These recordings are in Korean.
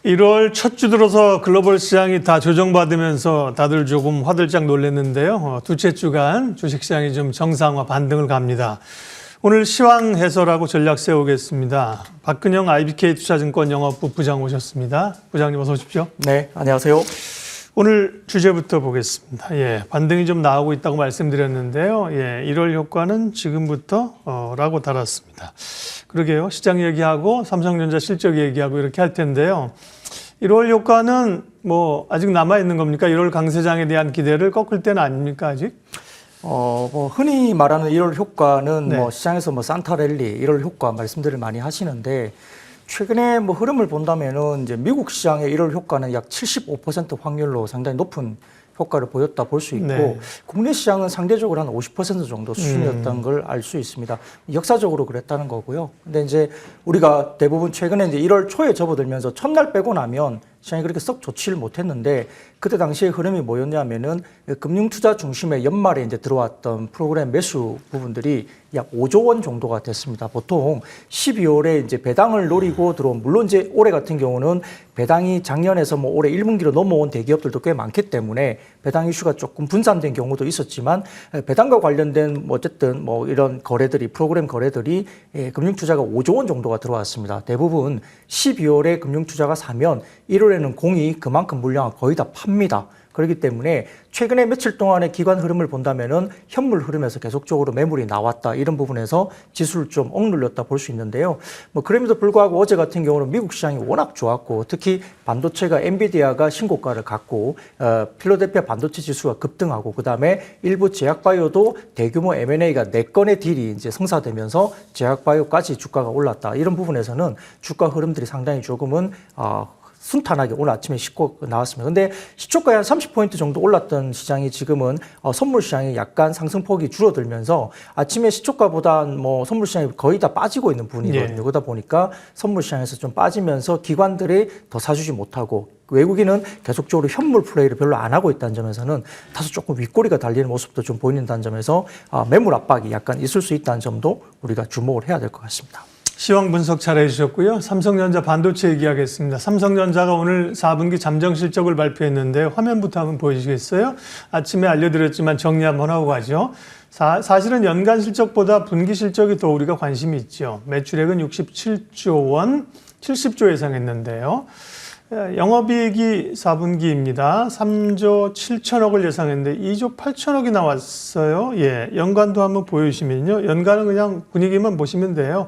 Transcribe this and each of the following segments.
1월 첫 주 들어서 글로벌 시장이 다 조정받으면서 다들 조금 화들짝 놀랐는데요. 두째 주간 주식시장이 좀 정상화 반등을 갑니다. 오늘 시황 해설하고 전략 세우겠습니다. 박근영 IBK 투자증권 영업부 부장 오셨습니다. 부장님 어서 오십시오. 네, 안녕하세요. 오늘 주제부터 보겠습니다. 반등이 좀 나오고 있다고 말씀드렸는데요. 1월 효과는 지금부터 라고 달았습니다. 그러게요. 시장 얘기하고 삼성전자 실적 얘기하고 이렇게 할 텐데요. 1월 효과는 뭐 아직 남아있는 겁니까? 1월 강세장에 대한 기대를 꺾을 때는 아닙니까, 아직? 흔히 말하는 1월 효과는 네. 시장에서 산타랠리 1월 효과 말씀들을 많이 하시는데 최근에 흐름을 본다면은 이제 미국 시장의 1월 효과는 약 75% 확률로 상당히 높은 효과를 보였다 볼 수 있고 네. 국내 시장은 상대적으로 한 50% 정도 수준이었던 걸 알 수 있습니다. 역사적으로 그랬다는 거고요. 근데 이제 우리가 대부분 최근에 이제 1월 초에 접어들면서 첫날 빼고 나면 시장이 그렇게 썩 좋지를 못했는데 그때 당시의 흐름이 뭐였냐면은 금융투자 중심의 연말에 이제 들어왔던 프로그램 매수 부분들이 약 5조 원 정도가 됐습니다. 보통 12월에 이제 배당을 노리고 들어온, 물론 이제 올해 같은 경우는 배당이 작년에서 올해 1분기로 넘어온 대기업들도 꽤 많기 때문에 배당 이슈가 조금 분산된 경우도 있었지만 배당과 관련된 어쨌든 이런 거래들이, 프로그램 거래들이 금융투자가 5조 원 정도가 들어왔습니다. 대부분 12월에 금융투자가 사면 1월에는 공이 그만큼 물량을 거의 다 팝니다. 그렇기 때문에 최근에 며칠 동안의 기관 흐름을 본다면은 현물 흐름에서 계속적으로 매물이 나왔다. 이런 부분에서 지수를 좀 억눌렸다 볼 수 있는데요. 그럼에도 불구하고 어제 같은 경우는 미국 시장이 워낙 좋았고 특히 반도체가 엔비디아가 신고가를 갖고 필라델피아 반도체 지수가 급등하고 그다음에 일부 제약바이오도 대규모 M&A가 4건의 딜이 이제 성사되면서 제약바이오까지 주가가 올랐다. 이런 부분에서는 주가 흐름들이 상당히 조금은 순탄하게 오늘 아침에 씻고 나왔습니다. 근데 시초가에 한 30포인트 정도 올랐던 시장이 지금은 선물 시장이 약간 상승폭이 줄어들면서 아침에 시초가보다 선물 시장이 거의 다 빠지고 있는 분위기거든요. 그러다 보니까 선물 시장에서 좀 빠지면서 기관들이 더 사주지 못하고 외국인은 계속적으로 현물 플레이를 별로 안 하고 있다는 점에서는 다소 조금 윗꼬리가 달리는 모습도 좀 보이는다는 점에서 매물 압박이 약간 있을 수 있다는 점도 우리가 주목을 해야 될 것 같습니다. 시황 분석 잘 해주셨고요. 삼성전자 반도체 얘기하겠습니다. 삼성전자가 오늘 4분기 잠정 실적을 발표했는데요. 화면부터 한번 보여주시겠어요? 아침에 알려드렸지만 정리 한번 하고 가죠. 사실은 연간 실적보다 분기 실적이 더 우리가 관심이 있죠. 매출액은 67조 원, 70조 예상했는데요. 영업이익이 4분기입니다. 3조 7천억을 예상했는데 2조 8천억이 나왔어요. 연간도 한번 보여주시면요. 연간은 그냥 분위기만 보시면 돼요.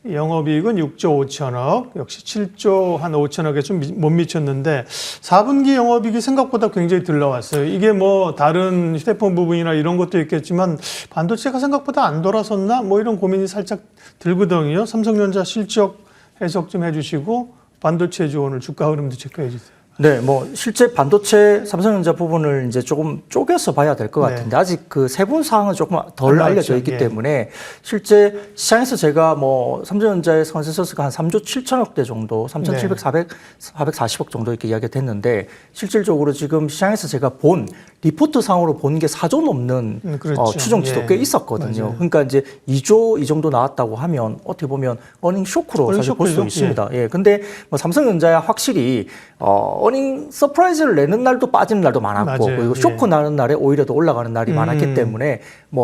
영업이익은 6조 5천억, 역시 7조 한 5천억에 좀 못 미쳤는데 4분기 영업이익이 생각보다 굉장히 덜 나왔어요. 이게 다른 휴대폰 부분이나 이런 것도 있겠지만 반도체가 생각보다 안 돌아섰나? 이런 고민이 살짝 들거든요. 삼성전자 실적 해석 좀 해주시고 반도체주 오늘 주가 흐름도 체크해 주세요. 네, 실제 반도체 삼성전자 부분을 이제 조금 쪼개서 봐야 될 것 같은데 아직 그 세부 사항은 조금 덜 알려져 있기 때문에 실제 시장에서 제가 삼성전자의 컨센서스가 한 3조 7천억대 정도, 3,740억 정도 이렇게 이야기가 됐는데 실질적으로 지금 시장에서 제가 본 리포트 상으로 본 게 4조 넘는 그렇죠. 추정치도 꽤 있었거든요. 맞아요. 그러니까 이제 2조 이 정도 나왔다고 하면 어떻게 보면 어닝 쇼크로 사실 볼 수 있습니다. 근데 삼성전자야 확실히 어닝 서프라이즈를 내는 날도 빠지는 날도 많았고 그리고 쇼크 나는 날에 오히려 더 올라가는 날이 많았기 때문에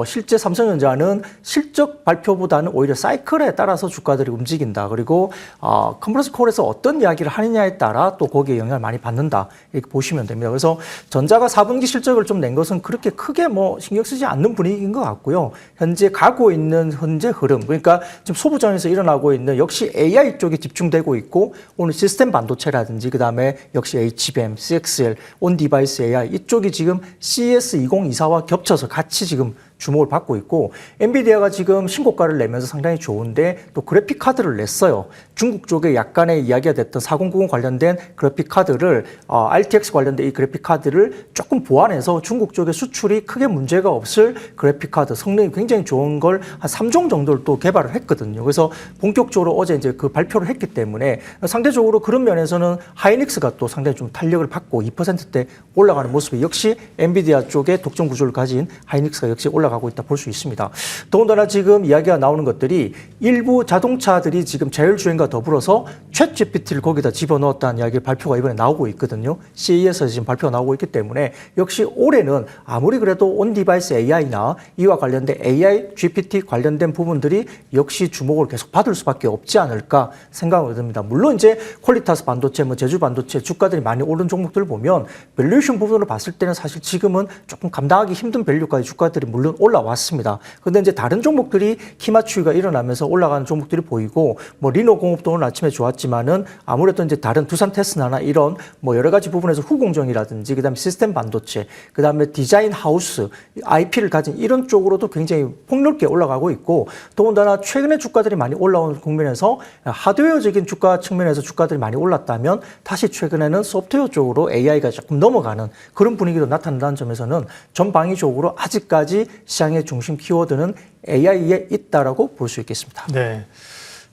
실제 삼성전자는 실적 발표보다는 오히려 사이클에 따라서 주가들이 움직인다. 그리고 컨퍼런스 콜에서 어떤 이야기를 하느냐에 따라 또 거기에 영향을 많이 받는다. 이렇게 보시면 됩니다. 그래서 전자가 4분기 실적을 좀 낸 것은 그렇게 크게 신경 쓰지 않는 분위기인 것 같고요. 현재 가고 있는 흐름, 그러니까 지금 소부장에서 일어나고 있는 역시 AI 쪽에 집중되고 있고 오늘 시스템 반도체라든지 그다음에 역시 HBM, CXL, 온 디바이스 AI 이쪽이 지금 CES 2024와 겹쳐서 같이 지금 주목을 받고 있고 엔비디아가 지금 신고가를 내면서 상당히 좋은데 또 그래픽 카드를 냈어요. 중국 쪽에 약간의 이야기가 됐던 4090 관련된 그래픽 카드를 RTX 관련된 이 그래픽 카드를 조금 보완해서 중국 쪽에 수출이 크게 문제가 없을 그래픽 카드 성능이 굉장히 좋은 걸 한 3종 정도를 또 개발을 했거든요. 그래서 본격적으로 어제 이제 그 발표를 했기 때문에 상대적으로 그런 면에서는 하이닉스가 또 상당히 좀 탄력을 받고 2%대 올라가는 모습이 역시 엔비디아 쪽에 독점 구조를 가진 하이닉스가 역시 올라 올라가고 있다 볼 수 있습니다. 더군다나 지금 이야기가 나오는 것들이 일부 자동차들이 지금 자율주행과 더불어서 챗GPT를 거기다 집어넣었다는 이야기 발표가 이번에 나오고 있거든요. CES에서 지금 발표가 나오고 있기 때문에 역시 올해는 아무리 그래도 온디바이스 AI나 이와 관련된 AI, GPT 관련된 부분들이 역시 주목을 계속 받을 수밖에 없지 않을까 생각이 듭니다. 물론 이제 퀄리타스 반도체, 제주 반도체 주가들이 많이 오른 종목들을 보면 밸류에이션 부분으로 봤을 때는 사실 지금은 조금 감당하기 힘든 밸류까지 주가들이 물론 올라왔습니다. 그런데 이제 다른 종목들이 키 맞추기가 일어나면서 올라가는 종목들이 보이고 리노공업도 오늘 아침에 좋았지만은 아무래도 이제 다른 두산 테스나나 이런 여러 가지 부분에서 후공정이라든지 그다음에 시스템 반도체, 그다음에 디자인 하우스, IP를 가진 이런 쪽으로도 굉장히 폭넓게 올라가고 있고 더군다나 최근에 주가들이 많이 올라온 국면에서 하드웨어적인 주가 측면에서 주가들이 많이 올랐다면 다시 최근에는 소프트웨어 쪽으로 AI가 조금 넘어가는 그런 분위기도 나타난다는 점에서는 전방위적으로 아직까지 시장의 중심 키워드는 AI에 있다라고 볼 수 있겠습니다. 네.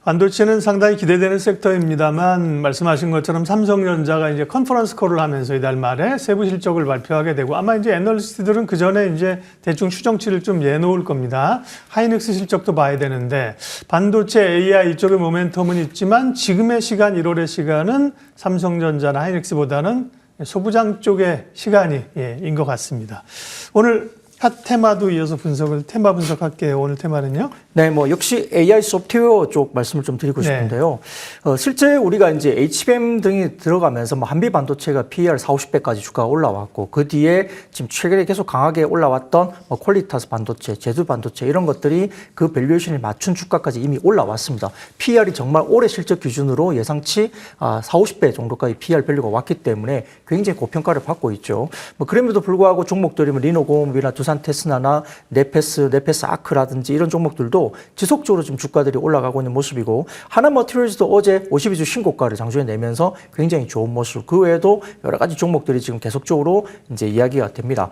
반도체는 상당히 기대되는 섹터입니다만 말씀하신 것처럼 삼성전자가 이제 컨퍼런스 콜을 하면서 이달 말에 세부 실적을 발표하게 되고 아마 이제 애널리스트들은 그 전에 이제 대충 추정치를 좀 예놓을 겁니다. 하이닉스 실적도 봐야 되는데 반도체 AI 이쪽의 모멘텀은 있지만 지금의 시간 1월의 시간은 삼성전자나 하이닉스보다는 소부장 쪽의 시간이 인 것 같습니다. 오늘 핫 테마도 이어서 테마 분석할게요. 오늘 테마는요? 네, 역시 AI 소프트웨어 쪽 말씀을 좀 드리고 싶은데요. 실제 우리가 이제 HBM 등이 들어가면서 한비 반도체가 PER 40~50배까지 주가가 올라왔고 그 뒤에 지금 최근에 계속 강하게 올라왔던 퀄리타스 반도체, 제주 반도체 이런 것들이 그 밸류에이션을 맞춘 주가까지 이미 올라왔습니다. PER이 정말 올해 실적 기준으로 예상치 40~50배 정도까지 PER 밸류가 왔기 때문에 굉장히 고평가를 받고 있죠. 그럼에도 불구하고 종목들이 리노공업이나 두산 테스나나 네페스 아크라든지 이런 종목들도 지속적으로 지금 주가들이 올라가고 있는 모습이고 하나머티리얼즈도 어제 52주 신고가를 장중에 내면서 굉장히 좋은 모습. 그 외에도 여러 가지 종목들이 지금 계속적으로 이제 이야기가 됩니다.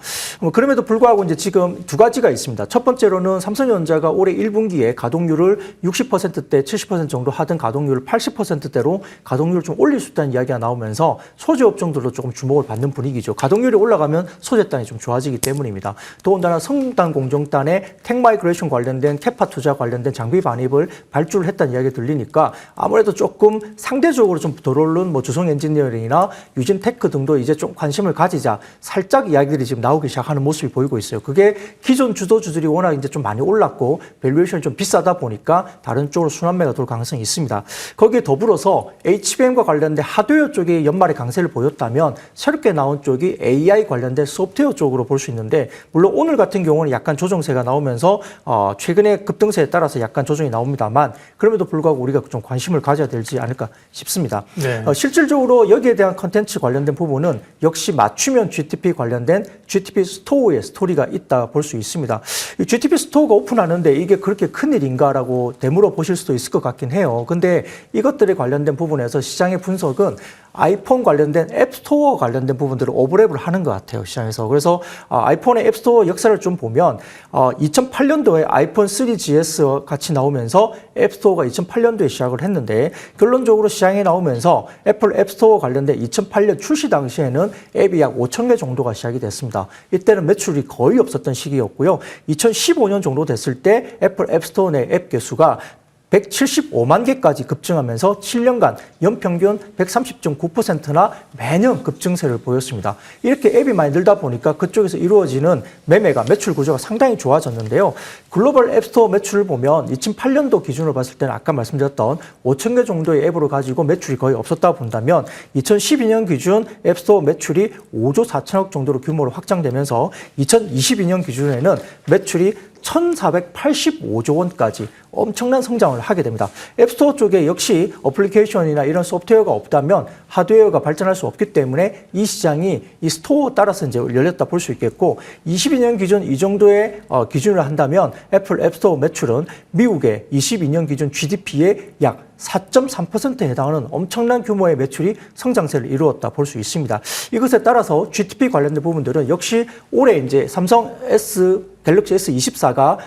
그럼에도 불구하고 이제 지금 두 가지가 있습니다. 첫 번째로는 삼성전자가 올해 1분기에 가동률을 60%대 70% 정도 하던 가동률을 80%대로 가동률을 좀 올릴 수 있다는 이야기가 나오면서 소재 업종들도 조금 주목을 받는 분위기죠. 가동률이 올라가면 소재단이 좀 좋아지기 때문입니다. 더군다나 성단 공정단의 택마이그레이션 관련된 캐파 투자 관련된 장비 반입을 발주를 했다는 이야기가 들리니까 아무래도 조금 상대적으로 좀 덜 오른 주성 엔지니어링이나 유진 테크 등도 이제 좀 관심을 가지자 살짝 이야기들이 지금 나오기 시작하는 모습이 보이고 있어요. 그게 기존 주도주들이 워낙 이제 좀 많이 올랐고 밸류에이션이 좀 비싸다 보니까 다른 쪽으로 순환매가 돌 가능성이 있습니다. 거기에 더불어서 HBM과 관련된 하드웨어 쪽이 연말에 강세를 보였다면 새롭게 나온 쪽이 AI 관련된 소프트웨어 쪽으로 볼 수 있는데 물론 오늘 같은 경우는 약간 조정세가 나오면서 최근에 급등세에 따라서 약간 조정이 나옵니다만 그럼에도 불구하고 우리가 좀 관심을 가져야 되지 않을까 싶습니다. 네. 실질적으로 여기에 대한 컨텐츠 관련된 부분은 역시 맞춤형 GTP 관련된 GTP 스토어의 스토리가 있다 볼 수 있습니다. 이 GTP 스토어가 오픈하는데 이게 그렇게 큰일인가라고 되물어 보실 수도 있을 것 같긴 해요. 근데 이것들에 관련된 부분에서 시장의 분석은 아이폰 관련된 앱스토어 관련된 부분들을 오버랩을 하는 것 같아요, 시장에서. 그래서 아이폰의 앱스토어 역사를 좀 보면 2008년도에 아이폰 3GS 같이 나오면서 앱스토어가 2008년도에 시작을 했는데 결론적으로 시장에 나오면서 애플 앱스토어 관련된 2008년 출시 당시에는 앱이 약 5,000개 정도가 시작이 됐습니다. 이때는 매출이 거의 없었던 시기였고요. 2015년 정도 됐을 때 애플 앱스토어 내 앱 개수가 175만 개까지 급증하면서 7년간 연평균 130.9%나 매년 급증세를 보였습니다. 이렇게 앱이 많이 늘다 보니까 그쪽에서 이루어지는 매출 구조가 상당히 좋아졌는데요. 글로벌 앱스토어 매출을 보면 2008년도 기준으로 봤을 때는 아까 말씀드렸던 5천 개 정도의 앱으로 가지고 매출이 거의 없었다 본다면 2012년 기준 앱스토어 매출이 5조 4천억 정도로 규모로 확장되면서 2022년 기준에는 매출이 1,485조 원까지 엄청난 성장을 하게 됩니다. 앱스토어 쪽에 역시 어플리케이션이나 이런 소프트웨어가 없다면 하드웨어가 발전할 수 없기 때문에 이 시장이 이 스토어 따라서 이제 열렸다 볼 수 있겠고 22년 기준 이 정도의 기준을 한다면 애플 앱스토어 매출은 미국의 22년 기준 GDP의 약 4.3%에 해당하는 엄청난 규모의 매출이 성장세를 이루었다 볼 수 있습니다. 이것에 따라서 GTP 관련된 부분들은 역시 올해 이제 삼성 갤럭시 S24가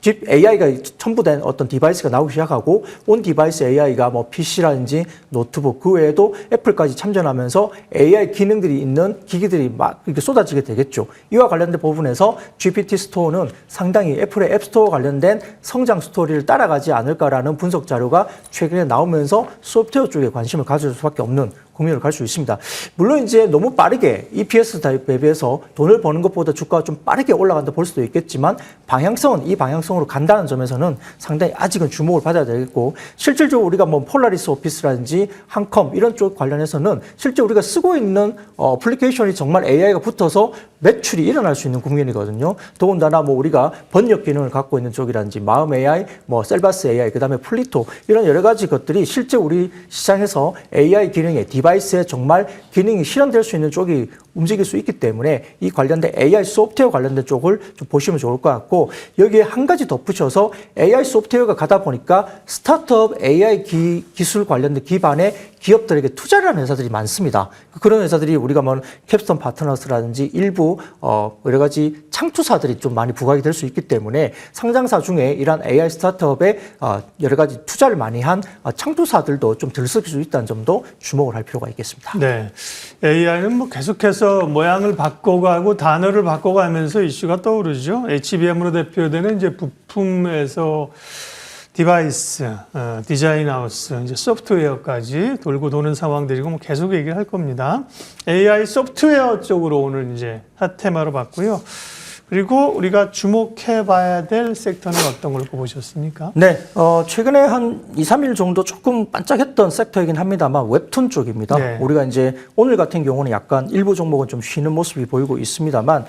집 AI가 첨부된 어떤 디바이스가 나오기 시작하고 온 디바이스 AI가 뭐 PC라든지 노트북 그 외에도 애플까지 참전하면서 AI 기능들이 있는 기기들이 막 이렇게 쏟아지게 되겠죠. 이와 관련된 부분에서 GPT 스토어는 상당히 애플의 앱스토어 관련된 성장 스토리를 따라가지 않을까라는 분석 자료가 최근에 나오면서 소프트웨어 쪽에 관심을 가질 수밖에 없는 국면을 갈 수 있습니다. 물론 이제 너무 빠르게 EPS 대비해서 돈을 버는 것보다 주가가 좀 빠르게 올라간다 볼 수도 있겠지만 방향성은 이 방향성으로 간다는 점에서는 상당히 아직은 주목을 받아야 되겠고 실질적으로 우리가 뭐 폴라리스 오피스라든지 한컴 이런 쪽 관련해서는 실제 우리가 쓰고 있는 어플리케이션이 정말 AI가 붙어서 매출이 일어날 수 있는 국면이거든요. 더군다나 뭐 우리가 번역 기능을 갖고 있는 쪽이라든지 마음 AI, 뭐 셀바스 AI, 그다음에 플리토 이런 여러 가지 것들이 실제 우리 시장에서 AI 기능에 디바이스에 정말 기능이 실현될 수 있는 쪽이 움직일 수 있기 때문에 이 관련된 AI 소프트웨어 관련된 쪽을 좀 보시면 좋을 것 같고 여기에 한 가지 덧붙여서 AI 소프트웨어가 가다 보니까 스타트업 AI 기술 관련된 기반의 기업들에게 투자를 하는 회사들이 많습니다. 그런 회사들이 우리가 뭐 캡스톤 파트너스라든지 일부 여러 가지 창투사들이 좀 많이 부각이 될 수 있기 때문에 상장사 중에 이런 AI 스타트업에 여러 가지 투자를 많이 한 창투사들도 좀 들썩일 수 있다는 점도 주목을 할 필요가 있겠습니다. 네, AI는 뭐 계속해서 모양을 바꿔가고 단어를 바꿔가면서 이슈가 떠오르죠. HBM으로 대표되는 이제 부품에서 디바이스, 디자인 하우스, 이제 소프트웨어까지 돌고 도는 상황들이고 뭐 계속 얘기를 할 겁니다. AI 소프트웨어 쪽으로 오늘 이제 핫 테마로 봤고요. 그리고 우리가 주목해 봐야 될 섹터는 어떤 걸 꼽으셨습니까? 네, 최근에 한 2, 3일 정도 조금 반짝했던 섹터이긴 합니다만 웹툰 쪽입니다. 네. 우리가 이제 오늘 같은 경우는 약간 일부 종목은 좀 쉬는 모습이 보이고 있습니다만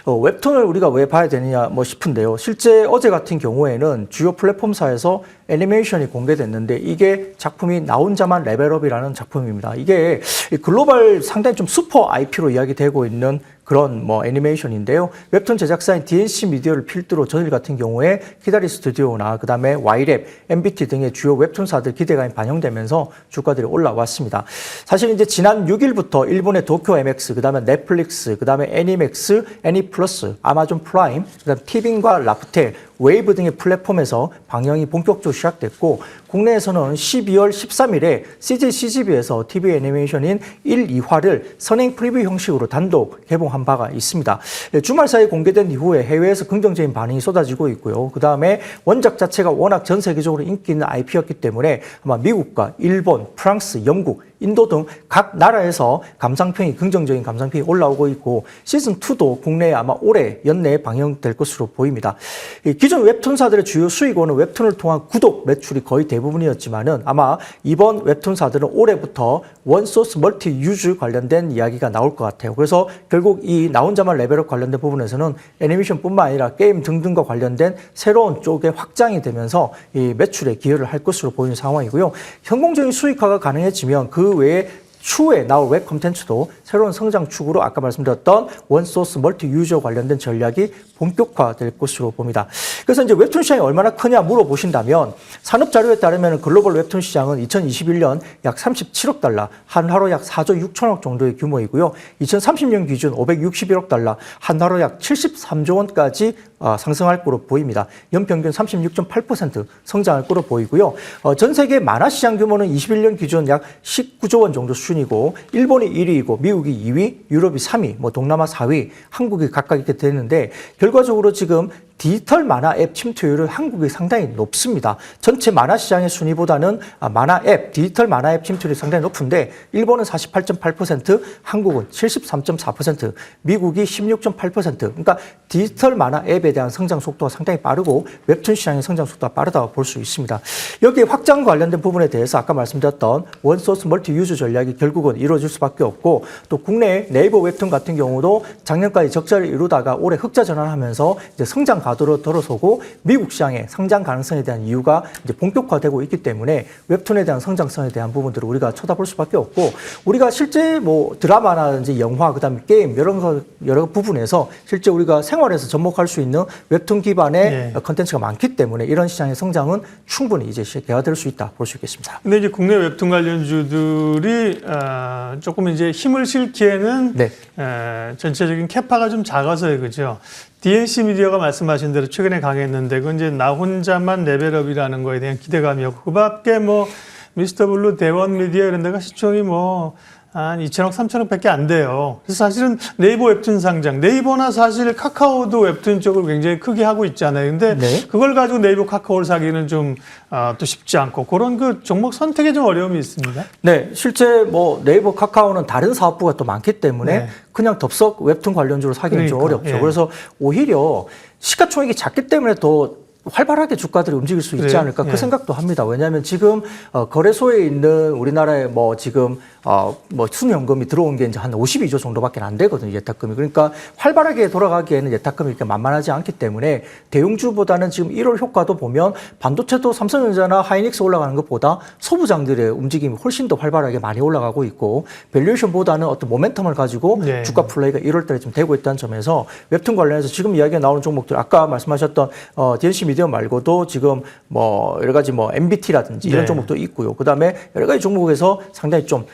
웹툰을 우리가 왜 봐야 되느냐 뭐 싶은데요. 실제 어제 같은 경우에는 주요 플랫폼사에서 애니메이션이 공개됐는데 이게 작품이 나 혼자만 레벨업이라는 작품입니다. 이게 글로벌 상당히 좀 슈퍼 IP로 이야기되고 있는 그런 뭐 애니메이션인데요. 웹툰 제작사인 DNC 미디어를 필두로 전일 같은 경우에 키다리 스튜디오나 그다음에 와이랩, MBT 등의 주요 웹툰사들 기대감이 반영되면서 주가들이 올라왔습니다. 사실 이제 지난 6일부터 일본의 도쿄 MX, 그다음에 넷플릭스, 그다음에 애니맥스, 애니플러스, 아마존 프라임, 그다음에 티빙과 라프텔, 웨이브 등의 플랫폼에서 방영이 본격적으로 시작됐고 국내에서는 12월 13일에 CJ CGV에서 TV 애니메이션인 1, 2화를 선행 프리뷰 형식으로 단독 개봉한 바가 있습니다. 주말 사이 공개된 이후에 해외에서 긍정적인 반응이 쏟아지고 있고요. 그다음에 원작 자체가 워낙 전 세계적으로 인기 있는 IP였기 때문에 아마 미국과 일본, 프랑스, 영국, 인도 등 각 나라에서 감상평이 긍정적인 감상평이 올라오고 있고 시즌2도 국내에 아마 올해 연내에 방영될 것으로 보입니다. 기존 웹툰사들의 주요 수익원은 웹툰을 통한 구독 매출이 거의 대부분이었지만은 아마 이번 웹툰사들은 올해부터 원소스 멀티 유즈 관련된 이야기가 나올 것 같아요. 그래서 결국 이 나 혼자만 레벨업 관련된 부분에서는 애니메이션뿐만 아니라 게임 등등과 관련된 새로운 쪽에 확장이 되면서 이 매출에 기여를 할 것으로 보이는 상황이고요. 성공적인 수익화가 가능해지면 그 외에 추후에 나올 웹 콘텐츠도 새로운 성장 축으로 아까 말씀드렸던 원소스 멀티 유저 관련된 전략이 본격화될 것으로 봅니다. 그래서 이제 웹툰 시장이 얼마나 크냐 물어보신다면 산업 자료에 따르면 글로벌 웹툰 시장은 2021년 약 37억 달러, 한화로 약 4조 6천억 정도의 규모이고요. 2030년 기준 561억 달러, 한화로 약 73조 원까지 상승할 거로 보입니다. 연평균 36.8% 성장할 거로 보이고요. 전 세계 만화 시장 규모는 21년 기준 약 19조 원 정도 수준이고 일본이 1위이고 미국이 2위, 유럽이 3위, 뭐 동남아 4위, 한국이 각각 이렇게 되는데 결과적으로 지금 디지털 만화 앱 침투율은 한국이 상당히 높습니다. 전체 만화 시장의 순위보다는 만화 앱, 디지털 만화 앱 침투율이 상당히 높은데 일본은 48.8%, 한국은 73.4%, 미국이 16.8%. 그러니까 디지털 만화 앱에 대한 성장 속도가 상당히 빠르고 웹툰 시장의 성장 속도가 빠르다고 볼 수 있습니다. 여기에 확장 관련된 부분에 대해서 아까 말씀드렸던 원소스 멀티 유저 전략이 결국은 이루어질 수밖에 없고 또 국내 네이버 웹툰 같은 경우도 작년까지 적자를 이루다가 올해 흑자 전환하면서 이제 성장 가도로 들어서고 미국 시장의 성장 가능성에 대한 이유가 이제 본격화되고 있기 때문에 웹툰에 대한 성장성에 대한 부분들을 우리가 쳐다볼 수밖에 없고 우리가 실제 뭐 드라마라든지 영화 그다음에 게임 여러 부분에서 실제 우리가 생활에서 접목할 수 있는 웹툰 기반의 컨텐츠가 많기 때문에 이런 시장의 성장은 충분히 이제 개화될 수 있다 볼 수 있겠습니다. 근데 이제 국내 웹툰 관련주들이 조금 이제 힘을 실기에는 전체적인 캐파가 좀 작아서요, 그죠? DNC 미디어가 말씀하신 대로 최근에 강했는데 그건 이제 나 혼자만 레벨업이라는 거에 대한 기대감이었고 그 밖에 뭐 미스터 블루, 대원 미디어 이런 데가 시총이 뭐 한 2천억, 3천억밖에 안 돼요. 그래서 사실은 네이버 웹툰 상장, 네이버나 사실 카카오도 웹툰 쪽을 굉장히 크게 하고 있잖아요. 근데 네. 그걸 가지고 네이버, 카카오를 사기는 좀 또 쉽지 않고 그런 그 종목 선택에 좀 어려움이 있습니다. 네, 실제 뭐 네이버, 카카오는 다른 사업부가 또 많기 때문에 네. 그냥 덥석 웹툰 관련주로 사기는 좀 그러니까, 어렵죠. 예. 그래서 오히려 시가총액이 작기 때문에 더 활발하게 주가들이 움직일 수 있지 그래요? 않을까 예. 그 생각도 합니다. 왜냐하면 지금 거래소에 있는 우리나라의 뭐 지금 뭐 순현금이 들어온 게 이제 한 52조 정도밖에 안 되거든요, 예탁금이. 그러니까 활발하게 돌아가기에는 예탁금이 이렇게 만만하지 않기 때문에 대형주보다는 지금 1월 효과도 보면 반도체도 삼성전자나 하이닉스 올라가는 것보다 소부장들의 움직임이 훨씬 더 활발하게 많이 올라가고 있고 밸류에이션보다는 어떤 모멘텀을 가지고 네. 주가 플레이가 1월 달에 좀 되고 있다는 점에서 웹툰 관련해서 지금 이야기가 나오는 종목들 아까 말씀하셨던 DNC 미디어 말고도 지금 뭐 여러 가지 뭐 MBT라든지 이런 네. 종목도 있고요. 그다음에 여러 가지 종목에서 상당히 좀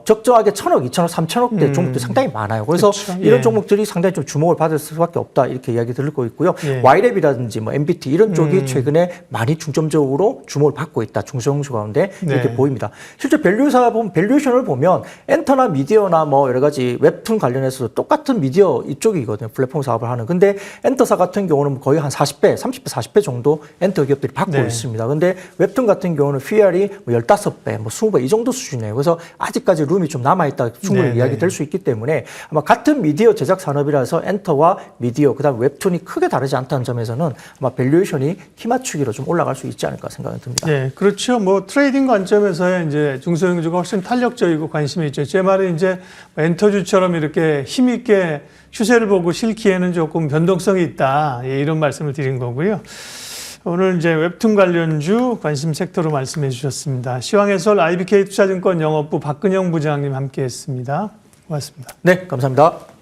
적정하게 1,000억, 2,000억, 3,000억대 종목도 상당히 많아요. 그래서 그렇죠. 이런 예. 종목들이 상당히 좀 주목을 받을 수밖에 없다 이렇게 이야기 들고 있고요. 예. Y랩이라든지 뭐 MBT 이런 쪽이 최근에 많이 중점적으로 주목을 받고 있다. 중소형주 가운데 이렇게 네. 보입니다. 실제 밸류에이션을 보면 엔터나 미디어나 뭐 여러 가지 웹툰 관련해서도 똑같은 미디어 이쪽이거든요. 플랫폼 사업을 하는. 근데 엔터사 같은 경우는 거의 한 40배, 30배, 40배 정도 엔터 기업들이 받고 네. 있습니다. 근데 웹툰 같은 경우는 PR이 뭐 15배, 뭐 20배 이 정도 수준이에요. 그래서 아직까지 룸이 좀 남아있다 충분히 네, 이야기될 수 있기 때문에 아마 같은 미디어 제작 산업이라서 엔터와 미디어 그다음 웹툰이 크게 다르지 않다는 점에서는 아마 밸류에이션이 키 맞추기로 좀 올라갈 수 있지 않을까 생각이 듭니다. 네, 그렇죠. 뭐 트레이딩 관점에서의 이제 중소형주가 훨씬 탄력적이고 관심이 있죠. 제 말은 이제 엔터주처럼 이렇게 힘 있게 추세를 보고 실기에는 조금 변동성이 있다. 예, 이런 말씀을 드린 거고요. 오늘 이제 웹툰 관련주 관심 섹터로 말씀해 주셨습니다. 시황해설 IBK 투자증권 영업부 박근영 부장님 함께했습니다. 고맙습니다. 네, 감사합니다.